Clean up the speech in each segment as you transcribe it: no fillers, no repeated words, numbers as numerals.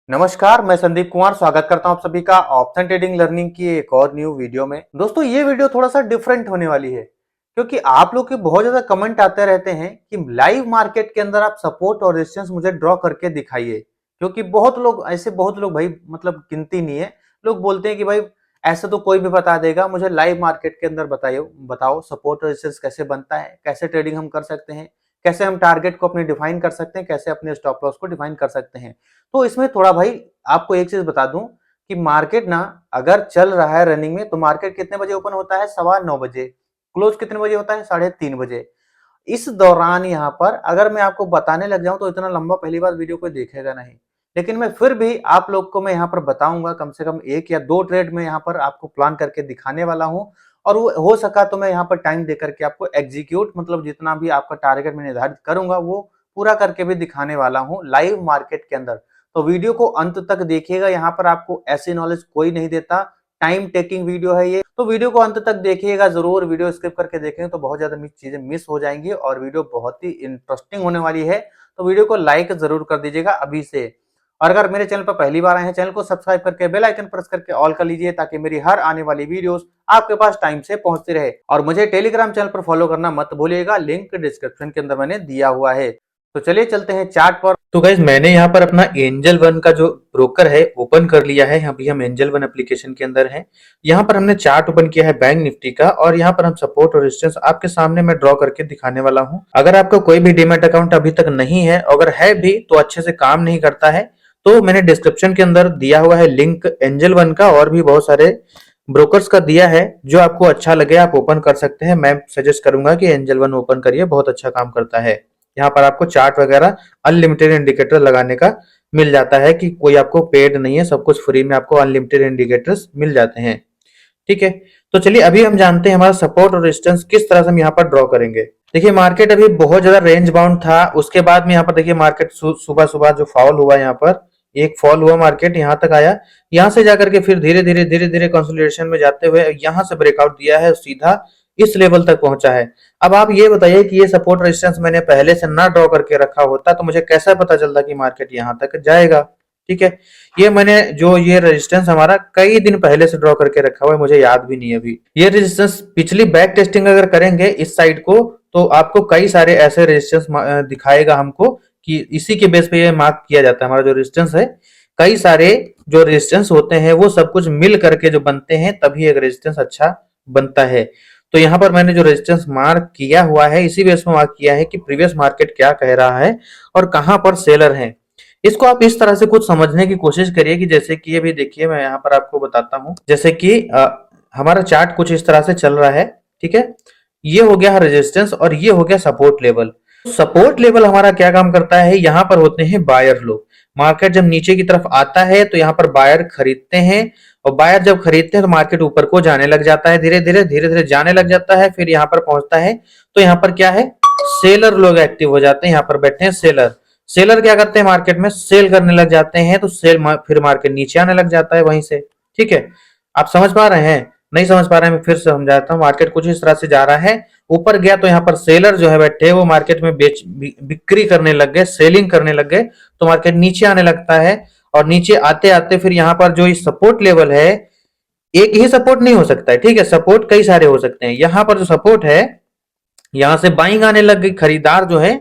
नमस्कार, मैं संदीप कुमार स्वागत करता हूं आप सभी का ऑप्शन ट्रेडिंग लर्निंग की एक और न्यू वीडियो में। दोस्तों ये वीडियो थोड़ा सा डिफरेंट होने वाली है क्योंकि आप लोग के बहुत ज्यादा कमेंट आते रहते हैं कि लाइव मार्केट के अंदर आप सपोर्ट और रेजिस्टेंस मुझे ड्रॉ करके दिखाइए। क्योंकि बहुत लोग भाई मतलब गिनती नहीं है, लोग बोलते हैं कि भाई ऐसे तो कोई भी बता देगा, मुझे लाइव मार्केट के अंदर बताओ सपोर्ट और रेजिस्टेंस कैसे बनता है, कैसे ट्रेडिंग हम कर सकते हैं, कैसे हम टारगेट को अपने डिफाइन कर सकते हैं, कैसे अपने स्टॉप लॉस को डिफाइन कर सकते हैं। तो इसमें थोड़ा भाई आपको एक चीज बता दूं कि मार्केट ना अगर चल रहा है रनिंग में तो मार्केट कितने बजे ओपन होता है? 9:15 बजे। क्लोज कितने बजे होता है? 3:30 बजे। इस दौरान यहाँ पर अगर मैं आपको बताने लग जाऊं तो इतना लंबा पहली बार वीडियो कोई देखेगा नहीं, लेकिन मैं फिर भी आप लोग को मैं यहाँ पर बताऊंगा, कम से कम एक या दो ट्रेड में यहाँ पर आपको प्लान करके दिखाने वाला हूँ। और वो हो सका तो मैं यहाँ पर टाइम देकर के आपको एग्जीक्यूट मतलब जितना भी आपका टारगेट मैं निर्धारित करूंगा वो पूरा करके भी दिखाने वाला हूँ लाइव मार्केट के अंदर। तो वीडियो को अंत तक देखिएगा, यहाँ पर आपको ऐसी नॉलेज कोई नहीं देता, टाइम टेकिंग वीडियो है ये, तो वीडियो को अंत तक देखिएगा जरूर। वीडियो स्किप करके देखेंगे तो बहुत ज्यादा चीजें मिस हो जाएंगी और वीडियो बहुत ही इंटरेस्टिंग होने वाली है। तो वीडियो को लाइक जरूर कर दीजिएगा अभी से। और अगर मेरे चैनल पर पहली बार आए हैं, चैनल को सब्सक्राइब करके बेल आइकन प्रेस करके ऑल कर लीजिए ताकि मेरी हर आने वाली वीडियोस आपके पास टाइम से पहुंचती रहे। और मुझे टेलीग्राम चैनल पर फॉलो करना मत भूलिएगा, लिंक डिस्क्रिप्शन के अंदर मैंने दिया हुआ है। तो चलिए चलते हैं चार्ट पर। तो गाइज मैंने यहाँ पर अपना एंजल वन का जो ब्रोकर है ओपन कर लिया है। अभी हम एंजल वन एप्लीकेशन के अंदर हैं। यहाँ पर हमने चार्ट ओपन किया है बैंक निफ्टी का और यहाँ पर हम सपोर्ट और रेजिस्टेंस आपके सामने मैं ड्रॉ करके दिखाने वाला हूँ। अगर आपका कोई भी डीमैट अकाउंट अभी तक नहीं है, अगर है भी तो अच्छे से काम नहीं करता है, तो मैंने डिस्क्रिप्शन के अंदर दिया हुआ है लिंक एंजल वन का, और भी बहुत सारे ब्रोकर्स का दिया है। जो आपको अच्छा लगे आप ओपन कर सकते हैं। मैं सजेस्ट करूंगा कि एंजल वन ओपन करिए, बहुत अच्छा काम करता है। यहाँ पर आपको चार्ट वगैरह अनलिमिटेड इंडिकेटर लगाने का मिल जाता है कि कोई आपको पेड नहीं है, सब कुछ फ्री में आपको अनलिमिटेड इंडिकेटर्स मिल जाते हैं। ठीक है, तो चलिए अभी हम जानते हैं हमारा सपोर्ट और रेजिस्टेंस किस तरह से हम यहाँ पर ड्रॉ करेंगे। देखिए मार्केट अभी बहुत ज्यादा रेंज बाउंड था, उसके बाद में यहाँ पर देखिए मार्केट सुबह सुबह जो फॉल हुआ, यहाँ पर एक फॉल हुआ, मार्केट यहाँ तक आया, यहाँ से जाकर के फिर धीरे धीरे कंसोलिडेशन में जाते हुए यहाँ से ब्रेकआउट दिया है, सीधा इस लेवल तक पहुंचा है। अब आप ये बताइए कि ये सपोर्ट रेजिस्टेंस मैंने पहले से ना ड्रॉ करके रखा होता तो मुझे कैसा पता चलता कि मार्केट यहाँ तक जाएगा। ठीक है, ये मैंने जो ये रेजिस्टेंस हमारा कई दिन पहले से ड्रॉ करके रखा हुआ है, मुझे याद भी नहीं है अभी। ये रेजिस्टेंस पिछली बैक टेस्टिंग अगर करेंगे इस साइड को तो आपको कई सारे ऐसे रेजिस्टेंस दिखाएगा हमको कि इसी के बेस पे ये मार्क किया जाता है। हमारा जो रेजिस्टेंस है, कई सारे जो रेजिस्टेंस होते हैं वो सब कुछ मिल करके जो बनते हैं तभी एक रेजिस्टेंस अच्छा बनता है। तो यहाँ पर मैंने जो रेजिस्टेंस मार्क किया हुआ है इसी बेस में मार्क किया है कि प्रीवियस मार्केट क्या कह रहा है और कहां पर सेलर हैं। इसको आप इस तरह से कुछ समझने की कोशिश करिए कि जैसे कि अभी देखिए मैं यहाँ पर आपको बताता हूँ, जैसे कि हमारा चार्ट कुछ इस तरह से चल रहा है। ठीक है, ये हो गया रेजिस्टेंस और ये हो गया सपोर्ट लेवल। सपोर्ट लेवल हमारा क्या काम करता है, यहाँ पर होते हैं बायर लोग। मार्केट जब नीचे की तरफ आता है तो यहाँ पर बायर खरीदते हैं, और बायर जब खरीदते हैं तो मार्केट ऊपर को जाने लग जाता है, धीरे धीरे जाने लग जाता है, फिर यहाँ पर पहुंचता है तो यहाँ पर क्या है, सेलर लोग एक्टिव हो जाते हैं। यहाँ पर बैठे हैं सेलर। सेलर क्या करते हैं, मार्केट में सेल करने लग जाते हैं, तो फिर मार्केट नीचे आने लग जाता है वहीं से। ठीक है, आप समझ पा रहे हैं? नहीं समझ पा रहे हैं मैं फिर से समझाता हूँ। मार्केट कुछ इस तरह से जा रहा है, ऊपर गया तो यहाँ पर सेलर जो है बैठे वो मार्केट में बिक्री करने लग गए, सेलिंग करने लग गए, तो मार्केट नीचे आने लगता है। और नीचे आते आते फिर यहाँ पर जो सपोर्ट लेवल है, एक ही सपोर्ट नहीं हो सकता है। ठीक है, सपोर्ट कई सारे हो सकते हैं। यहाँ पर जो सपोर्ट है, यहाँ से बाइंग आने लग गई, खरीदार जो है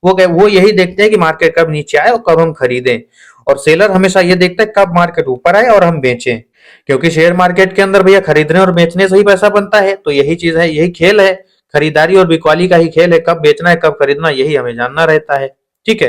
वो यही देखते हैं कि मार्केट कब नीचे आए और कब हम खरीदें। और सेलर हमेशा ये देखता है कब मार्केट ऊपर आए और हम बेचें, क्योंकि शेयर मार्केट के अंदर भैया खरीदने और बेचने से ही पैसा बनता है। तो यही चीज है, यही खेल है, खरीदारी और बिकवाली का ही खेल है। कब बेचना है कब खरीदना यही हमें जानना रहता है। ठीक है,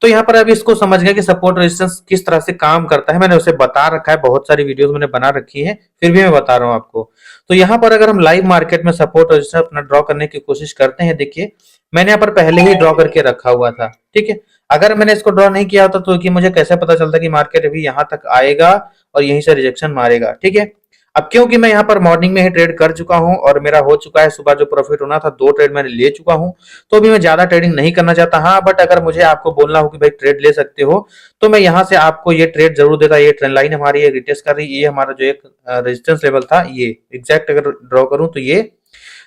तो यहाँ पर अब इसको समझ गए कि सपोर्ट रेजिस्टेंस किस तरह से काम करता है। मैंने उसे बता रखा है, बहुत सारी वीडियोस मैंने बना रखी है, फिर भी मैं बता रहा हूँ आपको। तो यहाँ पर अगर हम लाइव मार्केट में सपोर्ट रेजिस्टेंस अपना ड्रॉ करने की कोशिश करते हैं, देखिए मैंने यहाँ पर पहले ही ड्रॉ करके रखा हुआ था। ठीक है, अगर मैंने इसको ड्रॉ नहीं किया होता तो कि मुझे कैसे पता चलता कि मार्केट अभी यहाँ तक आएगा और यहीं से रिजेक्शन मारेगा। ठीक है, अब क्योंकि मैं यहाँ पर मॉर्निंग में ही ट्रेड कर चुका हूँ और मेरा हो चुका है, सुबह जो प्रॉफिट होना था 2 ट्रेड मैंने ले चुका हूँ, तो अभी मैं ज्यादा ट्रेडिंग नहीं करना चाहता। हाँ, बट अगर मुझे आपको बोलना हो कि भाई ट्रेड ले सकते हो तो मैं यहाँ से आपको ये ट्रेड जरूर देता। ये ट्रेंड लाइन हमारी रिटेस्ट कर रही है, ये हमारा जो एक रेजिस्टेंस लेवल था, ये एग्जैक्ट अगर ड्रॉ करूं तो ये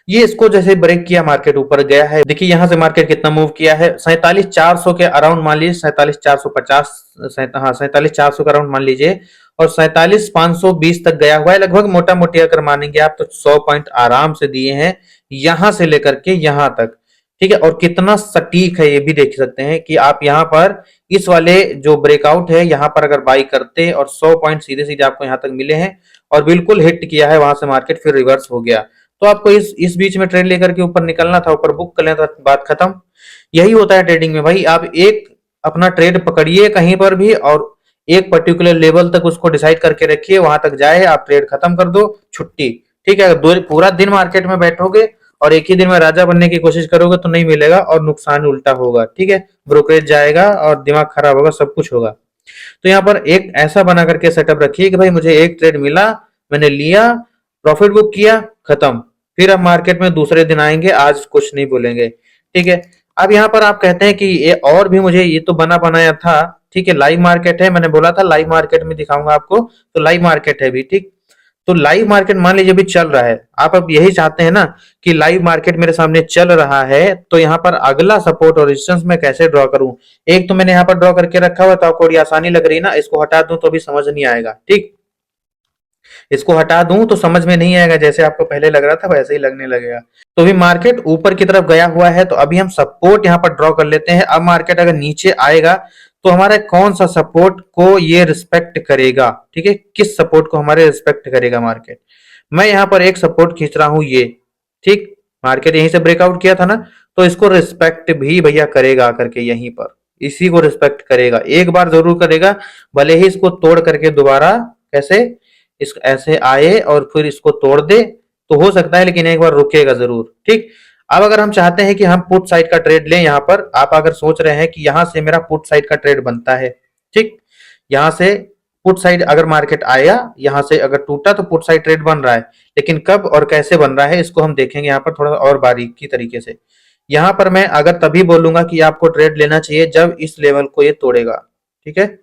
ये इसको जैसे ब्रेक किया, मार्केट ऊपर गया है। देखिए यहाँ से मार्केट कितना मूव किया है, 47,400 के अराउंड मान लीजिए, 47,450, हाँ 47,400 के अराउंड मान लीजिए, और 47,520 तक गया हुआ है लगभग। मोटा मोटी अगर मानेंगे आप तो 100 पॉइंट आराम से दिए हैं यहां से लेकर के यहां तक, ठीक है। और कितना सटीक है ये भी देख सकते हैं कि आप यहाँ पर इस वाले जो ब्रेकआउट है यहाँ पर अगर बाई करते और 100 पॉइंट सीधे सीधे आपको यहाँ तक मिले हैं और बिल्कुल हिट किया है वहां से मार्केट, फिर रिवर्स हो गया। तो आपको इस बीच में ट्रेड लेकर के ऊपर निकलना था, ऊपर बुक कर लेना था, बात खत्म। यही होता है ट्रेडिंग में भाई। आप एक अपना ट्रेड पकड़िए कहीं पर भी और एक पर्टिकुलर लेवल तक उसको डिसाइड करके रखिए, वहां तक जाए, आप ट्रेड खत्म कर दो, छुट्टी, ठीक है। अगर पूरा दिन मार्केट में बैठोगे और एक ही दिन में राजा बनने की कोशिश करोगे तो नहीं मिलेगा और नुकसान उल्टा होगा, ठीक है। ब्रोकरेज जाएगा और दिमाग खराब होगा, सब कुछ होगा। तो यहाँ पर एक ऐसा बना करके सेटअप रखिए कि भाई मुझे एक ट्रेड मिला, मैंने लिया, प्रॉफिट बुक किया, खत्म। फिर अब मार्केट में दूसरे दिन आएंगे, आज कुछ नहीं बोलेंगे, ठीक है। अब यहाँ पर आप कहते हैं कि ये और भी मुझे ये तो बना बनाया था, ठीक है। लाइव मार्केट है, मैंने बोला था लाइव मार्केट में दिखाऊंगा आपको, तो लाइव मार्केट है भी, ठीक। तो लाइव मार्केट मान लीजिए अभी चल रहा है, आप अब यही चाहते हैं ना कि लाइव मार्केट मेरे सामने चल रहा है, तो यहाँ पर अगला सपोर्ट और रेजिस्टेंस मैं कैसे ड्रॉ करूं। एक तो मैंने यहाँ पर ड्रॉ करके रखा हुआ, तो आपको बड़ी आसानी लग रही है ना, इसको हटा दूं तो अभी समझ नहीं आएगा, ठीक। इसको हटा दूं तो समझ में नहीं आएगा, जैसे आपको पहले लग रहा था वैसे ही लगने लगेगा। तो अभी मार्केट ऊपर की तरफ गया हुआ है, तो अभी हम सपोर्ट यहाँ पर ड्रॉ कर लेते हैं। अब मार्केट अगर नीचे आएगा तो हमारे कौन सा सपोर्ट को ये रिस्पेक्ट करेगा, ठीक है, किस सपोर्ट को हमारे रिस्पेक्ट करेगा मार्केट। मैं यहाँ पर एक सपोर्ट खींच रहा हूं ये, ठीक। मार्केट यहीं से ब्रेकआउट किया था ना, तो इसको रिस्पेक्ट भी भैया करेगा करके, यहीं पर इसी को रिस्पेक्ट करेगा, एक बार जरूर करेगा। भले ही इसको तोड़ करके दोबारा कैसे इस ऐसे आए और फिर इसको तोड़ दे तो हो सकता है, लेकिन एक बार रुकेगा जरूर, ठीक। अब अगर हम चाहते हैं कि हम पुट साइड का ट्रेड लें, यहाँ पर आप अगर सोच रहे हैं कि यहां से मेरा पुट साइड का ट्रेड बनता है, ठीक, यहां से पुट साइड अगर मार्केट आया, यहां से अगर टूटा तो पुट साइड ट्रेड बन रहा है, लेकिन कब और कैसे बन रहा है इसको हम देखेंगे यहाँ पर थोड़ा और बारीकी तरीके से। यहाँ पर मैं अगर तभी बोलूंगा कि आपको ट्रेड लेना चाहिए जब इस लेवल को ये तोड़ेगा, ठीक है।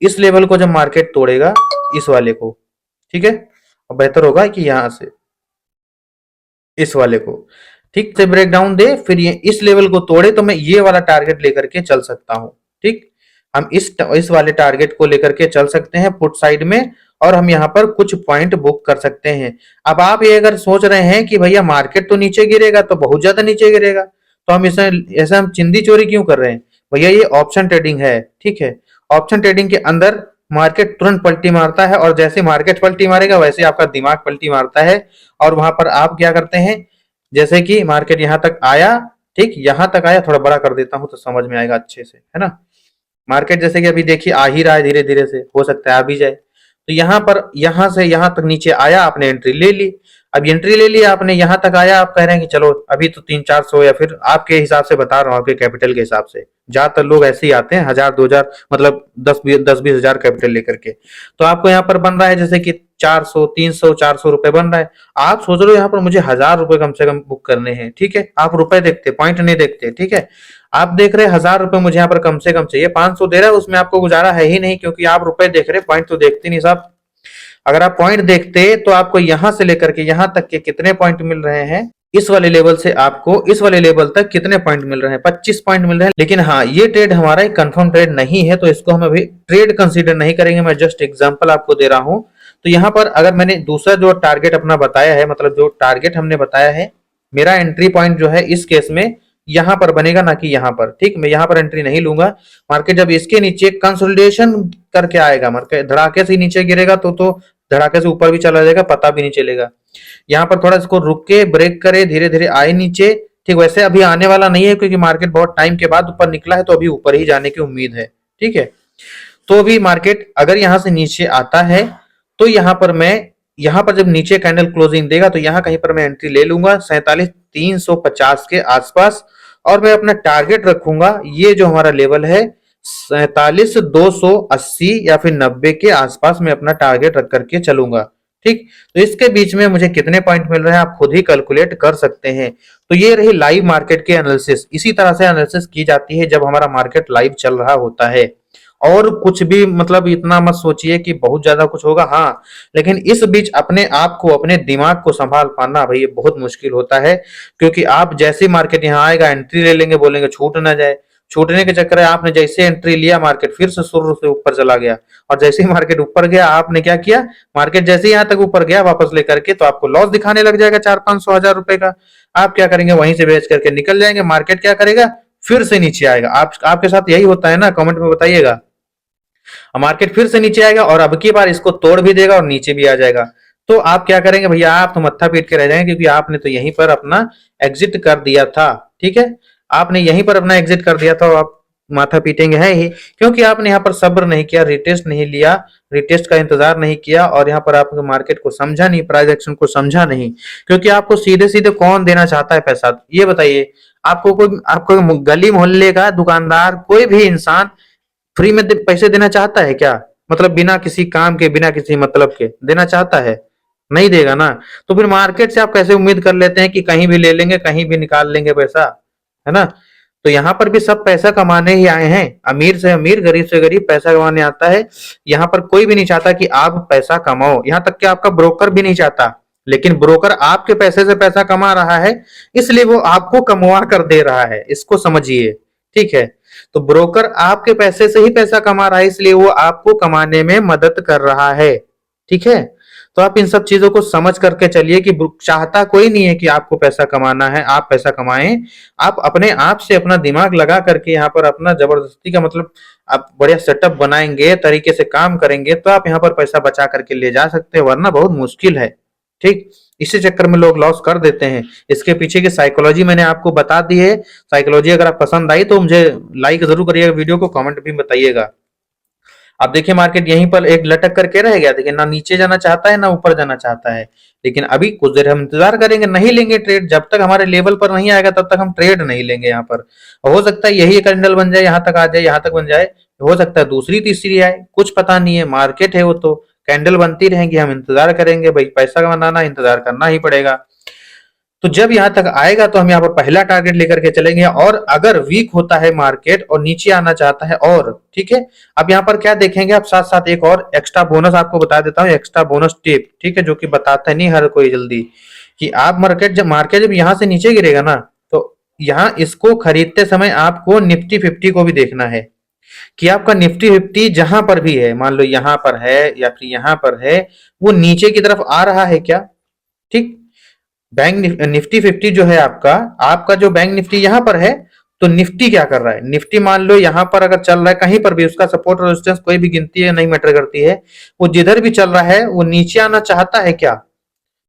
इस लेवल को जब मार्केट तोड़ेगा, इस वाले को, ठीक है, और बेहतर होगा कि यहां से इस वाले को ठीक से ब्रेक डाउन दे, फिर ये इस लेवल को तोड़े, तो मैं ये वाला टारगेट लेकर के चल सकता हूं, ठीक। हम इस वाले टारगेट को लेकर के चल सकते हैं पुट साइड में, और हम यहाँ पर कुछ पॉइंट बुक कर सकते हैं। अब आप ये अगर सोच रहे हैं कि भैया मार्केट तो नीचे गिरेगा, तो बहुत ज्यादा नीचे गिरेगा, तो हम इसे ऐसा हम चिंदी चोरी क्यों कर रहे हैं। भैया ये ऑप्शन ट्रेडिंग है, ठीक है। ऑप्शन ट्रेडिंग के अंदर मार्केट तुरंत पलटी मारता है, और जैसे मार्केट पलटी मारेगा वैसे आपका दिमाग पलटी मारता है, और वहां पर आप क्या करते हैं, जैसे कि मार्केट यहां तक आया, ठीक, यहां तक आया, थोड़ा बड़ा कर देता हूं तो समझ में आएगा अच्छे से, है ना। मार्केट जैसे कि अभी देखिए आ ही रहा है, धीरे धीरे से हो सकता है आ भी जाए। तो यहाँ पर यहां से यहां तक नीचे आया, आपने एंट्री ले ली। अब एंट्री ले लिया आपने, यहां तक आया, आप कह रहे हैं कि चलो अभी तो 300-400, या फिर आपके हिसाब से बता रहा हूँ, आपके कैपिटल के हिसाब से, ज्यादातर लोग ऐसे ही आते हैं 1000-2000, मतलब 10-20 हजार कैपिटल लेकर के। तो आपको यहाँ पर बन रहा है जैसे कि 400, 300, 400 रुपए बन रहा है। आप सोच रहे हो यहाँ पर मुझे 1000 रुपए कम से कम बुक करने हैं, ठीक है। आप रुपए देखते, पॉइंट नहीं देखते, ठीक है। आप देख रहे 1000 रुपए मुझे यहाँ पर कम से कम चाहिए, 500 दे रहा है, उसमें आपको गुजारा है ही नहीं, क्योंकि आप रुपए देख रहे, पॉइंट तो देखते नहीं साहब। अगर आप पॉइंट देखते तो आपको यहां से लेकर के यहां तक के कितने पॉइंट मिल रहे हैं, इस वाले लेवल से आपको इस वाले लेवल तक कितने पॉइंट मिल रहे हैं, 25 पॉइंट मिल रहे हैं। लेकिन हाँ, ये ट्रेड हमारा एक कंफर्म ट्रेड नहीं है, तो इसको हम अभी ट्रेड कंसीडर नहीं करेंगे, मैं जस्ट एग्जांपल आपको दे रहा हूं। तो यहाँ पर अगर मैंने दूसरा जो टारगेट अपना बताया है, मतलब जो टारगेट हमने बताया है, मेरा एंट्री पॉइंट जो है इस केस में यहां पर बनेगा, ना कि यहां पर, ठीक। मैं यहां पर एंट्री नहीं लूंगा। मार्केट जब इसके नीचे कंसोलिडेशन करके आएगा, मार्केट धड़ाके से नीचे गिरेगा तो धड़ाके से ऊपर भी चला जाएगा, पता भी नहीं चलेगा। यहाँ पर थोड़ा इसको रुक के ब्रेक करे, धीरे धीरे आए नीचे, ठीक। वैसे अभी आने वाला नहीं है, क्योंकि मार्केट बहुत टाइम के बाद ऊपर निकला है, तो अभी ऊपर ही जाने की उम्मीद है, ठीक है। तो अभी मार्केट अगर यहाँ से नीचे आता है, तो यहाँ पर जब नीचे कैंडल क्लोजिंग देगा, तो यहाँ कहीं पर मैं एंट्री ले लूंगा 47,350 के आसपास, और मैं अपना टारगेट रखूंगा, ये जो हमारा लेवल है 47,280 या फिर 90 के आसपास मैं अपना टारगेट रख करके चलूंगा, ठीक। तो इसके बीच में मुझे कितने पॉइंट मिल रहे हैं आप खुद ही कैलकुलेट कर सकते हैं। तो ये रही लाइव मार्केट की एनालिसिस। इसी तरह से एनालिसिस की जाती है जब हमारा मार्केट लाइव चल रहा होता है। और कुछ भी मतलब इतना मत सोचिए कि बहुत ज्यादा कुछ होगा। हाँ, लेकिन इस बीच अपने आप को, अपने दिमाग को संभाल पाना भाई ये बहुत मुश्किल होता है, क्योंकि आप जैसे मार्केट यहाँ आएगा एंट्री ले लेंगे, बोलेंगे छूट ना जाए। छूटने के चक्कर में आपने जैसे एंट्री लिया, मार्केट फिर से शुरू से ऊपर चला गया, और जैसे ही मार्केट ऊपर गया आपने क्या किया, मार्केट जैसे ही यहाँ तक ऊपर गया वापस लेकर के, तो आपको लॉस दिखाने लग जाएगा 400-500 हजार रुपए का। आप क्या करेंगे, वहीं से बेच करके निकल जाएंगे। मार्केट क्या करेगा, फिर से नीचे आएगा। आपके साथ यही होता है ना, कमेंट में बताइएगा। मार्केट फिर से नीचे आएगा और अब की बार इसको तोड़ भी देगा और नीचे भी आ जाएगा। तो आप क्या करेंगे भैया, आप तो मत्था पीट के रह जाएंगे, क्योंकि आपने तो यहीं पर अपना एग्जिट कर दिया था। ठीक है, आपने यहीं पर अपना एग्जिट कर दिया था, और आप माथा पीटेंगे है ही, क्योंकि आपने यहाँ पर सब्र नहीं किया, रिटेस्ट नहीं लिया, रिटेस्ट का इंतजार नहीं किया, और यहाँ पर आपने मार्केट को समझा नहीं, प्राइस एक्शन को समझा नहीं। क्योंकि आपको सीधे सीधे कौन देना चाहता है पैसा, ये बताइए। आपको गली मोहल्ले का दुकानदार, कोई भी इंसान फ्री में पैसे देना चाहता है क्या? मतलब बिना किसी काम के, बिना किसी मतलब के देना चाहता है? नहीं देगा ना। तो फिर मार्केट से आप कैसे उम्मीद कर लेते हैं कि कहीं भी ले लेंगे, कहीं भी निकाल लेंगे पैसा, है ना। तो यहाँ पर भी सब पैसा कमाने ही आए हैं, अमीर से अमीर, गरीब से गरीब पैसा कमाने आता है। यहाँ पर कोई भी नहीं चाहता कि आप पैसा कमाओ, यहाँ तक कि आपका ब्रोकर भी नहीं चाहता। लेकिन ब्रोकर आपके पैसे से पैसा कमा रहा है, इसलिए वो आपको कमवा कर दे रहा है, इसको समझिए। ठीक है, तो ब्रोकर आपके पैसे से ही पैसा कमा रहा है, इसलिए वो आपको कमाने में मदद कर रहा है। ठीक है, तो आप इन सब चीजों को समझ करके चलिए कि चाहता कोई नहीं है कि आपको पैसा कमाना है, आप पैसा कमाएं। आप अपने आप से अपना दिमाग लगा करके यहाँ पर अपना जबरदस्ती का मतलब आप बढ़िया सेटअप बनाएंगे, तरीके से काम करेंगे, तो आप यहाँ पर पैसा बचा करके ले जा सकते हैं, वरना बहुत मुश्किल है। ठीक, इसी चक्कर में लोग लॉस कर देते हैं। इसके पीछे की साइकोलॉजी मैंने आपको बता दी है। साइकोलॉजी अगर आप पसंद आई तो मुझे लाइक जरूर करिएगा, वीडियो को कमेंट भी बताइएगा। अब देखिए मार्केट यहीं पर एक लटक करके रह गया, देखिए ना नीचे जाना चाहता है ना ऊपर जाना चाहता है। लेकिन अभी कुछ देर हम इंतजार करेंगे, नहीं लेंगे ट्रेड, जब तक हमारे लेवल पर नहीं आएगा तब तक हम ट्रेड नहीं लेंगे। यहाँ पर हो सकता है यही कैंडल बन जाए, यहाँ तक आ जाए, यहाँ तक बन जाए, हो सकता है दूसरी तीसरी आए, कुछ पता नहीं है। मार्केट है वो, तो कैंडल बनती रहेंगी, हम इंतजार करेंगे भाई, पैसा बनाना इंतजार करना ही पड़ेगा। तो जब यहां तक आएगा तो हम यहाँ पर पहला टारगेट लेकर के चलेंगे, और अगर वीक होता है मार्केट और नीचे आना चाहता है, और ठीक है, अब यहाँ पर क्या देखेंगे आप, साथ साथ एक और एक्स्ट्रा बोनस आपको बता देता हूँ, एक्स्ट्रा बोनस टिप। ठीक है, जो कि बताता नहीं हर कोई जल्दी, कि आप मार्केट जब यहाँ से नीचे गिरेगा ना, तो यहाँ इसको खरीदते समय आपको निफ्टी 50 को भी देखना है, कि आपका निफ्टी 50 जहां पर भी है, मान लो यहाँ पर है या फिर यहाँ पर है, वो नीचे की तरफ आ रहा है क्या। ठीक, बैंक निफ्टी 50 जो है आपका आपका जो बैंक निफ्टी यहां पर है, तो निफ्टी क्या कर रहा है, निफ्टी मान लो यहां पर अगर चल रहा है, कहीं पर भी उसका सपोर्ट और रेजिस्टेंस कोई भी गिनती है नहीं मैटर करती है, वो जिधर भी चल रहा है वो नीचे आना चाहता है क्या।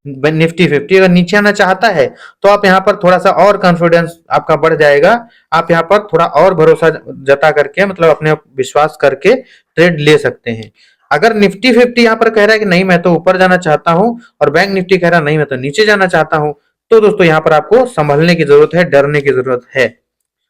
निफ्टी 50 अगर नीचे आना चाहता है तो आप यहाँ पर थोड़ा सा और कॉन्फिडेंस आपका बढ़ जाएगा, आप यहाँ पर थोड़ा और भरोसा जता करके, मतलब अपने विश्वास करके ट्रेड ले सकते हैं। अगर निफ्टी 50 यहाँ पर कह रहा है कि नहीं मैं तो ऊपर जाना चाहता हूं, और बैंक निफ्टी कह रहा है नहीं मैं तो नीचे जाना चाहता हूं, तो दोस्तों यहाँ पर आपको संभलने की जरूरत है, डरने की जरूरत है,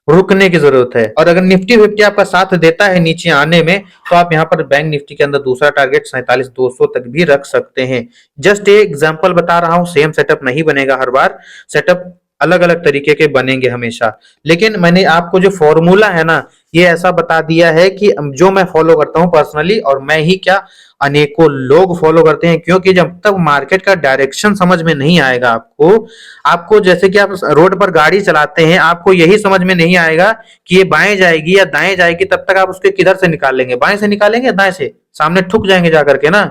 रुकने की जरूरत है। और अगर निफ्टी 50 आपका साथ देता है नीचे आने में, तो आप यहाँ पर बैंक निफ्टी के अंदर दूसरा टारगेट 47,200 तक भी रख सकते हैं। जस्ट एक एग्जांपल बता रहा हूं, सेम सेटअप नहीं बनेगा हर बार, सेटअप अलग अलग तरीके के बनेंगे हमेशा। लेकिन मैंने आपको जो फॉर्मूला है ना, ये ऐसा बता दिया है कि जो मैं फॉलो करता हूं पर्सनली, और मैं ही क्या अनेकों लोग फॉलो करते हैं। क्योंकि जब तक मार्केट का डायरेक्शन समझ में नहीं आएगा आपको आपको जैसे कि आप रोड पर गाड़ी चलाते हैं, आपको यही समझ में नहीं आएगा कि ये बाएं जाएगी या दाएं जाएगी, तब तक आप उसके किधर से निकाल लेंगे, बाएं से निकालेंगे, दाएं से, सामने ठुक जाएंगे जाकर के ना।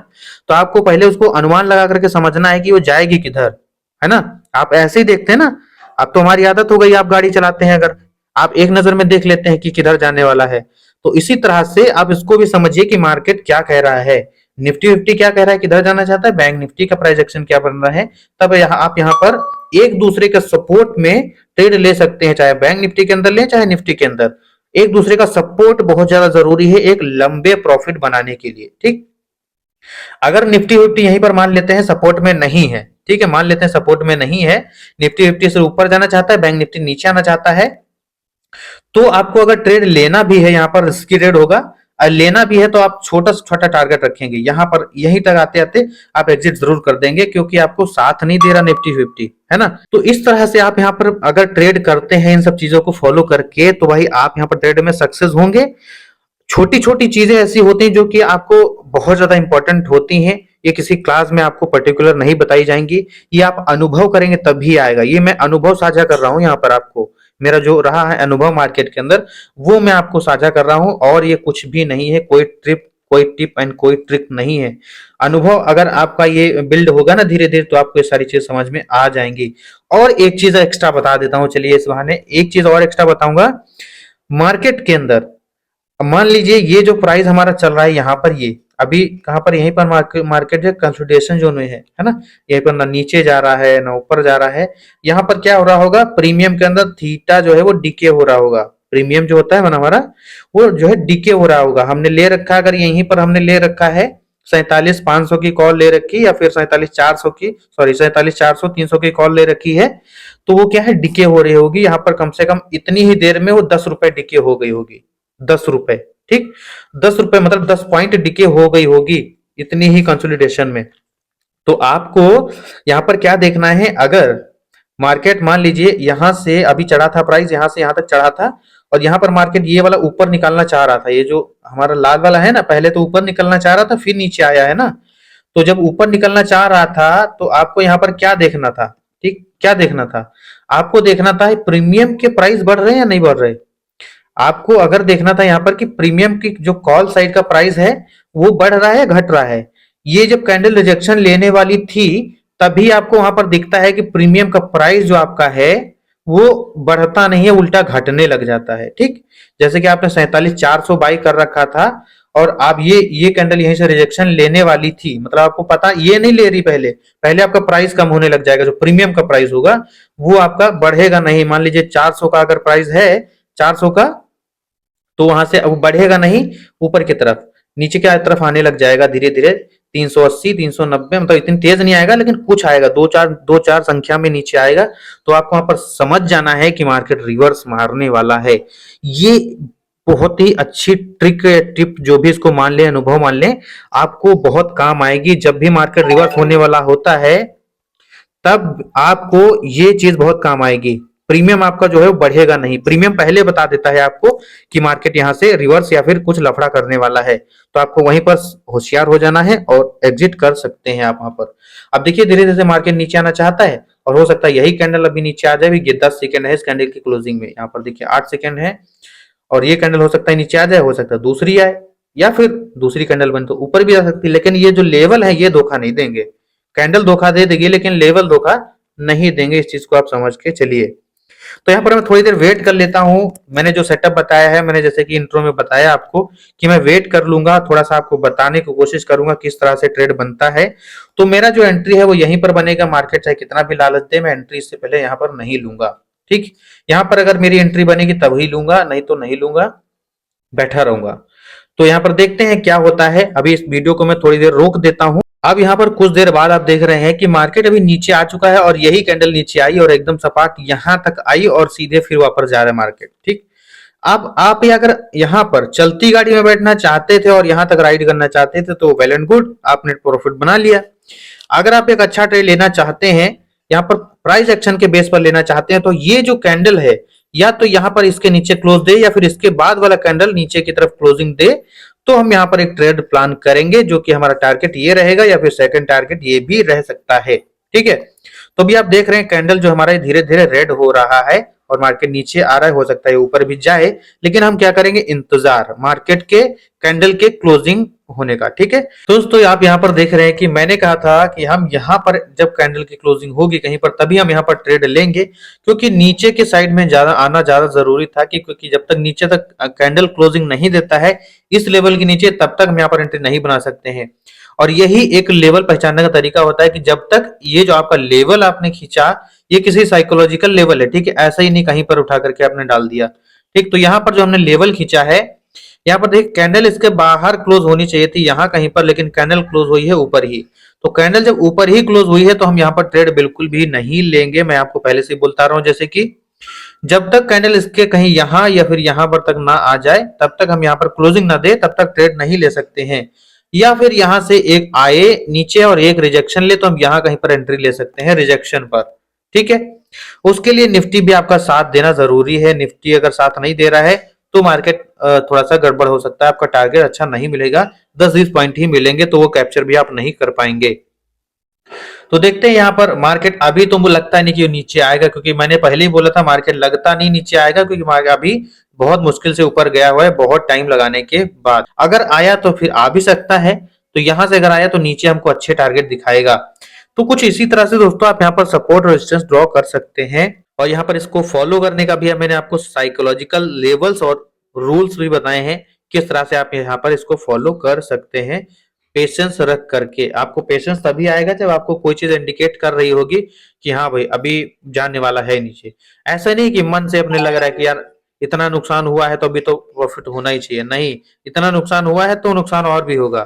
तो आपको पहले उसको अनुमान लगा करके समझना है कि वो जाएगी किधर, है ना। आप ऐसे ही देखते हैं ना, अब तो हमारी आदत हो गई, आप गाड़ी चलाते हैं, अगर आप एक नजर में देख लेते हैं कि किधर जाने वाला है, तो इसी तरह से आप इसको भी समझिए कि मार्केट क्या कह रहा है, निफ्टी 50 क्या कह रहा है, किधर जाना चाहता है, बैंक निफ्टी का प्राइस एक्शन क्या बन रहा है। तब आप यहाँ पर एक दूसरे के सपोर्ट में ट्रेड ले सकते हैं, चाहे बैंक निफ्टी के अंदर ले चाहे निफ्टी के अंदर। एक दूसरे का सपोर्ट बहुत ज्यादा जरूरी है एक लंबे प्रॉफिट बनाने के लिए। ठीक, अगर निफ्टी 50 यहीं पर मान लेते हैं सपोर्ट में नहीं है, ठीक है, मान लेते हैं सपोर्ट में नहीं है, निफ्टी 50 से ऊपर जाना चाहता है, बैंक निफ्टी नीचे आना चाहता है, तो आपको अगर ट्रेड लेना भी है, यहाँ पर रिस्की ट्रेड होगा, लेना भी है तो आप छोटा से छोटा टारगेट रखेंगे, यहाँ पर यहीं तक आते आते आप एग्जिट जरूर कर देंगे, क्योंकि आपको साथ नहीं दे रहा निफ्टी 50, है ना। तो इस तरह से आप यहाँ पर अगर ट्रेड करते हैं इन सब चीजों को फॉलो करके, तो भाई आप यहाँ पर ट्रेड में सक्सेस होंगे। छोटी छोटी चीजें ऐसी होती हैं जो कि आपको बहुत ज्यादा इंपॉर्टेंट होती हैं। ये किसी क्लास में आपको पर्टिकुलर नहीं बताई जाएंगी, ये आप अनुभव करेंगे तभी आएगा। ये मैं अनुभव साझा कर रहा हूँ यहाँ पर आपको, मेरा जो रहा है अनुभव मार्केट के अंदर वो मैं आपको साझा कर रहा हूँ। और ये कुछ भी नहीं है, कोई टिप एंड कोई ट्रिक नहीं है। अनुभव अगर आपका ये बिल्ड होगा ना धीरे धीरे, तो आपको ये सारी चीज समझ में आ जाएंगी। और एक चीज एक्स्ट्रा बता देता हूँ, चलिए इस बहाने एक चीज और एक्स्ट्रा बताऊंगा। मार्केट के अंदर अब मान लीजिए ये जो प्राइस हमारा चल रहा है यहाँ पर, ये अभी कहाँ पर, यहीं पर मार्केट है कंसोलिडेशन जोन में है ना। यहीं पर ना नीचे जा रहा है ना ऊपर जा रहा है। यहाँ पर क्या हो रहा होगा, प्रीमियम के अंदर थीटा जो है वो डीके हो रहा होगा। प्रीमियम जो होता है ना हमारा, वो जो है डीके हो रहा होगा। हमने ले रखा है, अगर यहीं पर हमने ले रखा है 47,500 की कॉल ले रखी, या फिर 47,400 की, सॉरी 47,400 300 की कॉल ले रखी है, तो वो क्या है डिके हो रही होगी। यहाँ पर कम से कम इतनी ही देर में वो 10 रुपए डिके हो गई होगी, 10 रुपए, ठीक। 10 रुपए मतलब 10 पॉइंट डिके हो गई होगी इतनी ही कंसोलिडेशन में। तो आपको यहाँ पर क्या देखना है, अगर मार्केट मान लीजिए यहां से अभी चढ़ा था प्राइस, यहां से यहां तक चढ़ा था, और यहाँ पर मार्केट ये वाला ऊपर निकालना चाह रहा था, ये जो हमारा लाल वाला है ना, पहले तो ऊपर निकलना चाह रहा था फिर नीचे आया है ना। तो जब ऊपर निकलना चाह रहा था तो आपको यहाँ पर क्या देखना था, ठीक, क्या देखना था, आपको देखना था प्रीमियम के प्राइस बढ़ रहे हैं या नहीं बढ़ रहे। आपको अगर देखना था यहाँ पर कि प्रीमियम की जो कॉल साइड का प्राइस है वो बढ़ रहा है घट रहा है। ये जब कैंडल रिजेक्शन लेने वाली थी तभी आपको वहां पर दिखता है कि प्रीमियम का प्राइस जो आपका है वो बढ़ता नहीं है, उल्टा घटने लग जाता है, ठीक। जैसे कि आपने 47,400 बाई कर रखा था, और आप ये कैंडल यहीं से रिजेक्शन लेने वाली थी, मतलब आपको पता ये नहीं ले रही, पहले पहले आपका प्राइस कम होने लग जाएगा। जो प्रीमियम का प्राइस होगा वो आपका बढ़ेगा नहीं। मान लीजिए 400 का अगर प्राइस है, 400 का, तो वहां से अब बढ़ेगा नहीं ऊपर की तरफ, नीचे की तरफ आने लग जाएगा धीरे धीरे। 380 390 मतलब इतनी तेज नहीं आएगा, लेकिन कुछ आएगा, दो चार संख्या में नीचे आएगा। तो आपको वहां पर समझ जाना है कि मार्केट रिवर्स मारने वाला है। ये बहुत ही अच्छी ट्रिक टिप, जो भी इसको मान ले, अनुभव मान ले, आपको बहुत काम आएगी। जब भी मार्केट रिवर्स होने वाला होता है तब आपको ये चीज बहुत काम आएगी। प्रीमियम आपका जो है वो बढ़ेगा नहीं, प्रीमियम पहले बता देता है आपको कि मार्केट यहाँ से रिवर्स या फिर कुछ लफड़ा करने वाला है। तो आपको वहीं पर होशियार हो जाना है और एग्जिट कर सकते हैं आप वहां पर। अब देखिए धीरे धीरे मार्केट नीचे आना चाहता है, और हो सकता है यही कैंडल अभी नीचे आ जाए। 10 सेकंड है इस कैंडल की क्लोजिंग में, यहाँ पर देखिए 8 सेकंड है, और ये कैंडल हो सकता है नीचे आ जाए, हो सकता है दूसरी आए, या फिर दूसरी कैंडल बने तो ऊपर भी आ सकती है। लेकिन ये जो लेवल है ये धोखा नहीं देंगे। कैंडल धोखा दे देगी लेकिन लेवल धोखा नहीं देंगे, इस चीज को आप समझ के चलिए। तो यहाँ पर मैं थोड़ी देर वेट कर लेता हूँ। मैंने जो सेटअप बताया है, मैंने जैसे कि इंट्रो में बताया आपको कि मैं वेट कर लूंगा, थोड़ा सा आपको बताने की कोशिश करूंगा किस तरह से ट्रेड बनता है। तो मेरा जो एंट्री है वो यहीं पर बनेगा, मार्केट चाहे कितना भी लालच दे, मैं एंट्री इससे पहले यहाँ पर नहीं लूंगा, ठीक। यहाँ पर अगर मेरी एंट्री बनेगी तभी लूंगा, नहीं तो नहीं लूंगा, बैठा रहूंगा। तो यहाँ पर देखते हैं क्या होता है। अभी इस वीडियो को मैं थोड़ी देर रोक देता हूँ। अब यहाँ पर कुछ देर बाद आप देख रहे हैं कि मार्केट अभी नीचे आ चुका है, और यही कैंडल नीचे आई और एकदम सपाट यहां तक आई और सीधे फिर वापस जा रहा है मार्केट, ठीक। अब आप अगर यहाँ पर चलती गाड़ी में बैठना चाहते थे और यहाँ तक राइड करना चाहते थे तो वेल एंड गुड, आपने प्रॉफिट बना लिया। अगर आप एक अच्छा ट्रेड लेना चाहते हैं, यहाँ पर प्राइस एक्शन के बेस पर लेना चाहते हैं, तो ये जो कैंडल है या तो यहाँ पर इसके नीचे क्लोज दे या फिर इसके बाद वाला कैंडल नीचे की तरफ क्लोजिंग दे, तो हम यहाँ पर एक ट्रेड प्लान करेंगे, जो कि हमारा टारगेट ये रहेगा या फिर सेकंड टारगेट ये भी रह सकता है, ठीक है। तो अभी आप देख रहे हैं कैंडल जो हमारा धीरे धीरे रेड हो रहा है और मार्केट नीचे आ रहा है, हो सकता है ऊपर भी जाए, लेकिन हम क्या करेंगे, इंतजार मार्केट के कैंडल के क्लोजिंग होने का, ठीक है। दोस्तों आप यहाँ पर देख रहे हैं कि मैंने कहा था कि हम यहाँ पर जब कैंडल की क्लोजिंग होगी कहीं पर, तभी हम यहाँ पर ट्रेड लेंगे, क्योंकि नीचे के साइड में ज्यादा आना ज्यादा जरूरी था, क्योंकि जब तक नीचे तक कैंडल क्लोजिंग नहीं देता है इस लेवल के नीचे, तब तक हम यहाँ पर एंट्री नहीं बना सकते हैं। और यही एक लेवल पहचानने का तरीका होता है कि जब तक ये जो आपका लेवल आपने खींचा ये किसी साइकोलॉजिकल लेवल है, ठीक है, ऐसा ही नहीं कहीं पर उठा करके आपने डाल दिया, ठीक। तो यहाँ पर जो हमने लेवल खींचा है, यहाँ पर देखिए कैंडल इसके बाहर क्लोज होनी चाहिए थी यहाँ कहीं पर, लेकिन कैंडल क्लोज हुई है ऊपर ही। तो कैंडल जब ऊपर ही क्लोज हुई है तो हम यहाँ पर ट्रेड बिल्कुल भी नहीं लेंगे। मैं आपको पहले से बोलता रहा हूँ, जैसे कि जब तक कैंडल इसके कहीं यहाँ या फिर यहाँ पर तक ना आ जाए तब तक हम यहाँ पर क्लोजिंग ना दे, तब तक ट्रेड नहीं ले सकते हैं। या फिर यहाँ से एक आए नीचे और एक रिजेक्शन ले तो हम यहाँ कहीं पर एंट्री ले सकते हैं रिजेक्शन पर, ठीक है। उसके लिए निफ्टी भी आपका साथ देना जरूरी है। निफ्टी अगर साथ नहीं दे रहा है तो मार्केट थोड़ा सा गड़बड़ हो सकता है, आपका टारगेट अच्छा नहीं मिलेगा, 10-20 पॉइंट ही मिलेंगे, तो वो कैप्चर भी आप नहीं कर पाएंगे। तो देखते हैं यहाँ पर मार्केट अभी तो मुझे लगता नहीं कि वो नीचे आएगा, क्योंकि मैंने पहले ही बोला था मार्केट लगता नहीं नीचे आएगा, क्योंकि मार्केट अभी बहुत मुश्किल से ऊपर गया हुआ है बहुत टाइम लगाने के बाद। अगर आया तो फिर आ भी सकता है, तो यहां से अगर आया तो नीचे हमको अच्छे टारगेट दिखाएगा। तो कुछ इसी तरह से दोस्तों आप यहाँ पर सपोर्ट रेजिस्टेंस ड्रॉ कर सकते हैं, और यहाँ पर इसको फॉलो करने का भी मैंने आपको साइकोलॉजिकल लेवल्स और रूल्स भी बताए हैं, किस तरह से आप यहाँ पर इसको फॉलो कर सकते हैं पेशेंस रख करके। आपको पेशेंस तभी आएगा जब आपको कोई चीज इंडिकेट कर रही होगी कि हाँ भाई अभी जाने वाला है नीचे। ऐसा नहीं कि मन से अपने लग रहा है कि यार इतना नुकसान हुआ है तो अभी तो प्रॉफिट होना ही चाहिए, नहीं, इतना नुकसान हुआ है तो नुकसान और भी होगा,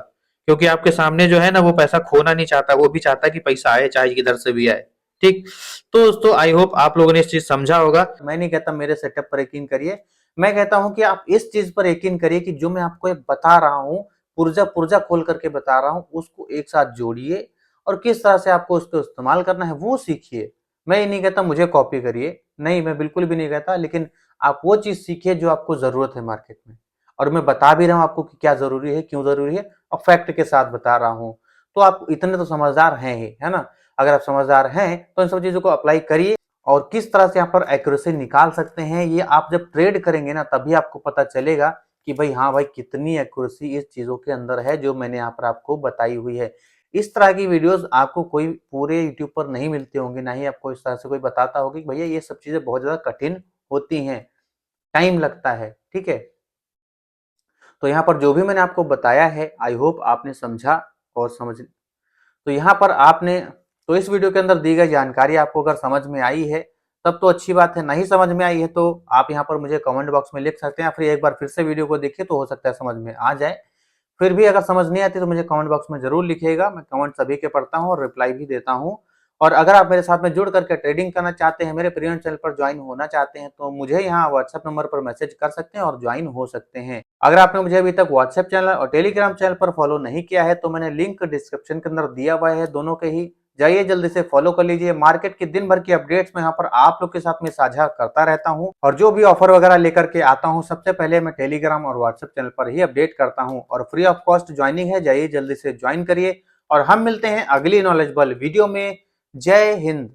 क्योंकि आपके सामने जो है ना वो पैसा खोना नहीं चाहता, वो भी चाहता है कि पैसा आए चाहे किधर से भी आए। ठीक, तो दोस्तों आई होप आप लोगों ने इस चीज समझा होगा। मैं नहीं कहता मेरे सेटअप पर यकीन करिए, मैं कहता हूं कि आप इस चीज पर यकीन करिए कि जो मैं आपको ये बता रहा हूं, पुर्जा पुर्जा खोल करके बता रहा हूं, उसको एक साथ जोड़िए और किस तरह से आपको उसको इस्तेमाल करना है वो सीखिए। मैं ये नहीं कहता मुझे कॉपी करिए, नहीं, मैं बिल्कुल भी नहीं कहता, लेकिन आप वो चीज सीखिए जो आपको जरूरत है मार्केट में। और मैं बता भी रहा हूं आपको कि क्या जरूरी है, क्यों जरूरी है, और फैक्ट के साथ बता रहा हूं। तो आप इतने तो समझदार हैं ही, है ना? अगर आप समझदार हैं तो इन सब चीजों को अप्लाई करिए, और किस तरह से यहाँ पर एक्यूरेसी निकाल सकते हैं ये आप जब ट्रेड करेंगे ना तभी आपको पता चलेगा कि भाई हाँ भाई कितनी एक्यूरेसी इस चीजों के अंदर है जो मैंने यहाँ पर आपको बताई हुई है। इस तरह की वीडियोस आपको कोई पूरे यूट्यूब पर नहीं मिलती होंगी, ना ही आपको इस तरह से कोई बताता होगा कि भैया ये सब चीजें बहुत ज्यादा कठिन होती हैं, टाइम लगता है, ठीक है? तो यहाँ पर जो भी मैंने आपको बताया है आई होप आपने समझा और समझ। तो यहाँ पर आपने, तो इस वीडियो के अंदर दी गई जानकारी आपको अगर समझ में आई है तब तो अच्छी बात है, नहीं समझ में आई है तो आप यहाँ पर मुझे कमेंट बॉक्स में लिख सकते हैं, या फिर एक बार फिर से वीडियो को देखिए तो हो सकता है समझ में आ जाए। फिर भी अगर समझ नहीं आती तो मुझे कमेंट बॉक्स में जरूर लिखिएगा, मैं कमेंट सभी के पढ़ता हूँ और रिप्लाई भी देता हूँ। और अगर आप मेरे साथ में जुड़ करके ट्रेडिंग करना चाहते हैं, मेरे प्रीमियम चैनल पर ज्वाइन होना चाहते हैं, तो मुझे यहाँ व्हाट्सएप नंबर पर मैसेज कर सकते हैं और ज्वाइन हो सकते हैं। अगर आपने मुझे अभी तक व्हाट्सएप चैनल और टेलीग्राम चैनल पर फॉलो नहीं किया है तो मैंने लिंक डिस्क्रिप्शन के अंदर दिया हुआ है, दोनों के ही जाइए जल्दी से फॉलो कर लीजिए। मार्केट की दिन भर की अपडेट्स मैं यहाँ पर आप लोग के साथ में साझा करता रहता हूँ, और जो भी ऑफर वगैरह लेकर के आता हूँ सबसे पहले मैं टेलीग्राम और व्हाट्सएप चैनल पर ही अपडेट करता हूँ, और फ्री ऑफ कॉस्ट ज्वाइनिंग है, जाइए जल्दी से ज्वाइन करिए। और हम मिलते हैं अगली नॉलेजेबल वीडियो में। जय हिंद।